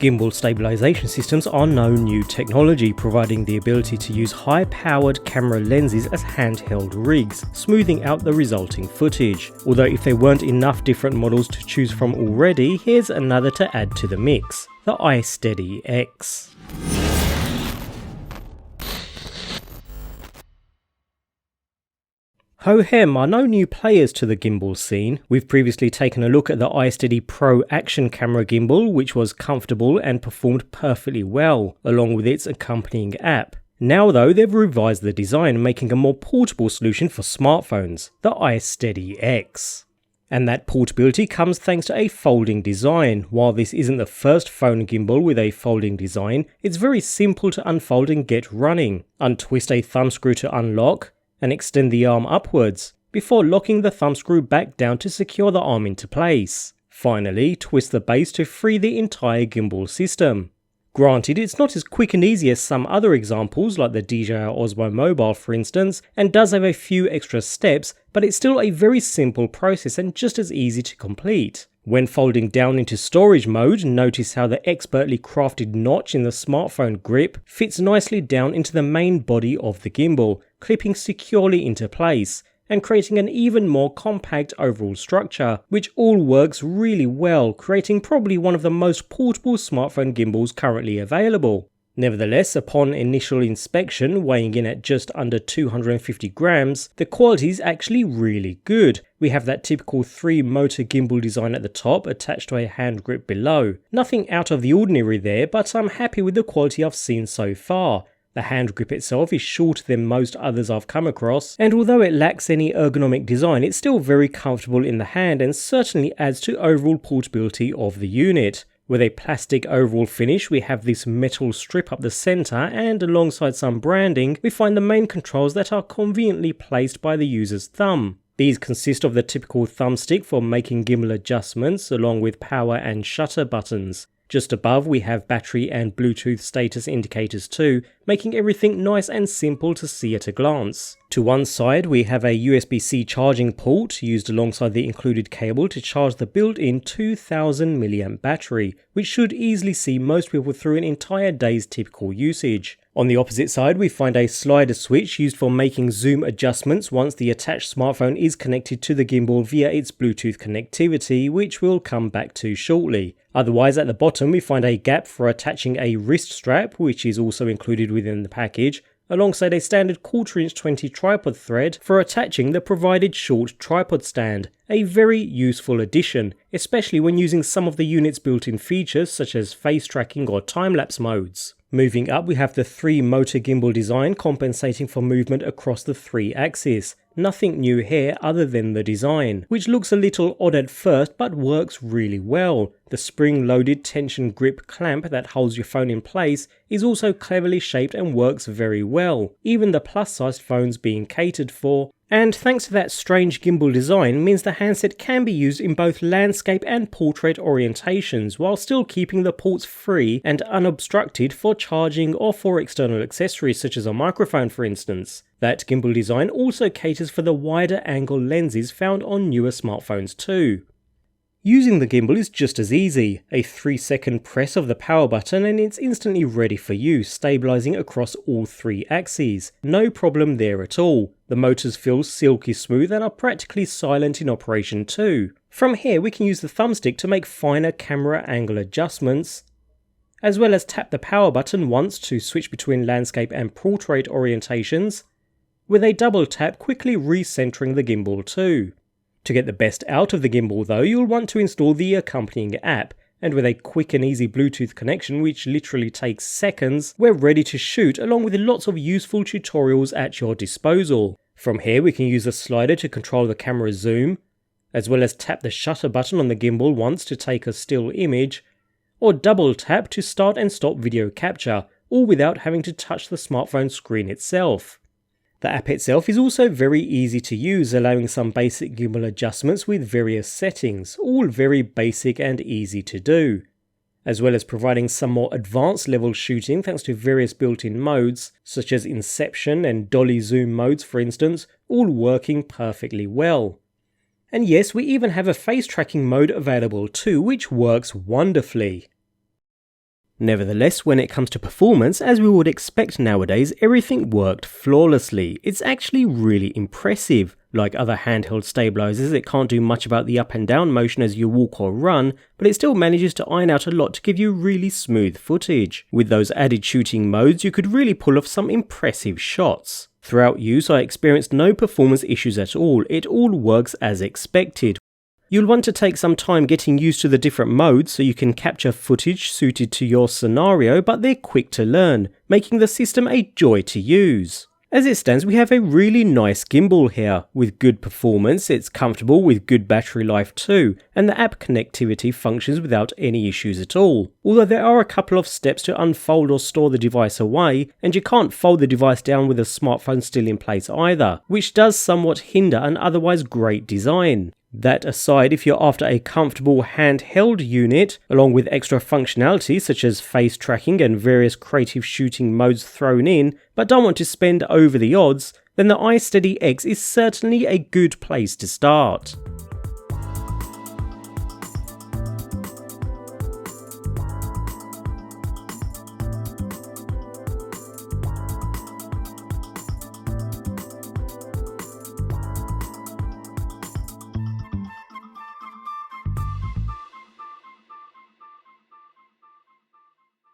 Gimbal stabilisation systems are no new technology, providing the ability to use high-powered camera lenses as handheld rigs, smoothing out the resulting footage. Although if there weren't enough different models to choose from already, here's another to add to the mix, the iSteady X. Hohem are no new players to the gimbal scene. We've previously taken a look at the iSteady Pro action camera gimbal, which was comfortable and performed perfectly well, along with its accompanying app. Now though, they've revised the design, making a more portable solution for smartphones, the iSteady X. And that portability comes thanks to a folding design. While this isn't the first phone gimbal with a folding design, it's very simple to unfold and get running. Untwist a thumb screw to unlock, and extend the arm upwards, before locking the thumbscrew back down to secure the arm into place. Finally, twist the base to free the entire gimbal system. Granted, it's not as quick and easy as some other examples like the DJI Osmo Mobile for instance, and does have a few extra steps, but it's still a very simple process and just as easy to complete. When folding down into storage mode, notice how the expertly crafted notch in the smartphone grip fits nicely down into the main body of the gimbal, clipping securely into place, and creating an even more compact overall structure, which all works really well, creating probably one of the most portable smartphone gimbals currently available. Nevertheless, upon initial inspection, weighing in at just under 250 grams, the quality is actually really good. We have that typical 3-motor gimbal design at the top attached to a hand grip below. Nothing out of the ordinary there, but I'm happy with the quality I've seen so far. The hand grip itself is shorter than most others I've come across, and although it lacks any ergonomic design, it's still very comfortable in the hand and certainly adds to overall portability of the unit. With a plastic overall finish, we have this metal strip up the center, and alongside some branding, we find the main controls that are conveniently placed by the user's thumb. These consist of the typical thumbstick for making gimbal adjustments, along with power and shutter buttons. Just above we have battery and Bluetooth status indicators too, making everything nice and simple to see at a glance. To one side we have a USB-C charging port used alongside the included cable to charge the built-in 2000 mAh battery, which should easily see most people through an entire day's typical usage. On the opposite side we find a slider switch used for making zoom adjustments once the attached smartphone is connected to the gimbal via its Bluetooth connectivity, which we'll come back to shortly. Otherwise, at the bottom we find a gap for attaching a wrist strap, which is also included within the package, alongside a standard 1/4" 20 tripod thread for attaching the provided short tripod stand. A very useful addition, especially when using some of the unit's built-in features such as face tracking or time-lapse modes. Moving up we have the 3-motor gimbal design compensating for movement across the 3 axes. Nothing new here other than the design, which looks a little odd at first but works really well. The spring-loaded tension grip clamp that holds your phone in place is also cleverly shaped and works very well, even the plus-sized phones being catered for. And thanks to that strange gimbal design means the handset can be used in both landscape and portrait orientations while still keeping the ports free and unobstructed for charging or for external accessories such as a microphone for instance. That gimbal design also caters for the wider angle lenses found on newer smartphones too. Using the gimbal is just as easy. A 3-second press of the power button and it's instantly ready for use, stabilising across all 3 axes. No problem there at all. The motors feel silky smooth and are practically silent in operation too. From here we can use the thumbstick to make finer camera angle adjustments, as well as tap the power button once to switch between landscape and portrait orientations, with a double tap quickly recentering the gimbal too. To get the best out of the gimbal though, you'll want to install the accompanying app, and with a quick and easy Bluetooth connection which literally takes seconds, we're ready to shoot along with lots of useful tutorials at your disposal. From here we can use the slider to control the camera zoom, as well as tap the shutter button on the gimbal once to take a still image, or double tap to start and stop video capture, all without having to touch the smartphone screen itself. The app itself is also very easy to use, allowing some basic gimbal adjustments with various settings, all very basic and easy to do, as well as providing some more advanced level shooting thanks to various built-in modes, such as inception and dolly zoom modes for instance, all working perfectly well. And yes, we even have a face tracking mode available too, which works wonderfully. Nevertheless, when it comes to performance, as we would expect nowadays, everything worked flawlessly. It's actually really impressive. Like other handheld stabilizers, it can't do much about the up and down motion as you walk or run, but it still manages to iron out a lot to give you really smooth footage. With those added shooting modes, you could really pull off some impressive shots. Throughout use, I experienced no performance issues at all. It all works as expected. You'll want to take some time getting used to the different modes so you can capture footage suited to your scenario, but they're quick to learn, making the system a joy to use. As it stands, we have a really nice gimbal here. With good performance, it's comfortable with good battery life too, and the app connectivity functions without any issues at all. Although there are a couple of steps to unfold or store the device away, and you can't fold the device down with a smartphone still in place either, which does somewhat hinder an otherwise great design. That aside, if you're after a comfortable handheld unit, along with extra functionality such as face tracking and various creative shooting modes thrown in, but don't want to spend over the odds, then the iSteady X is certainly a good place to start.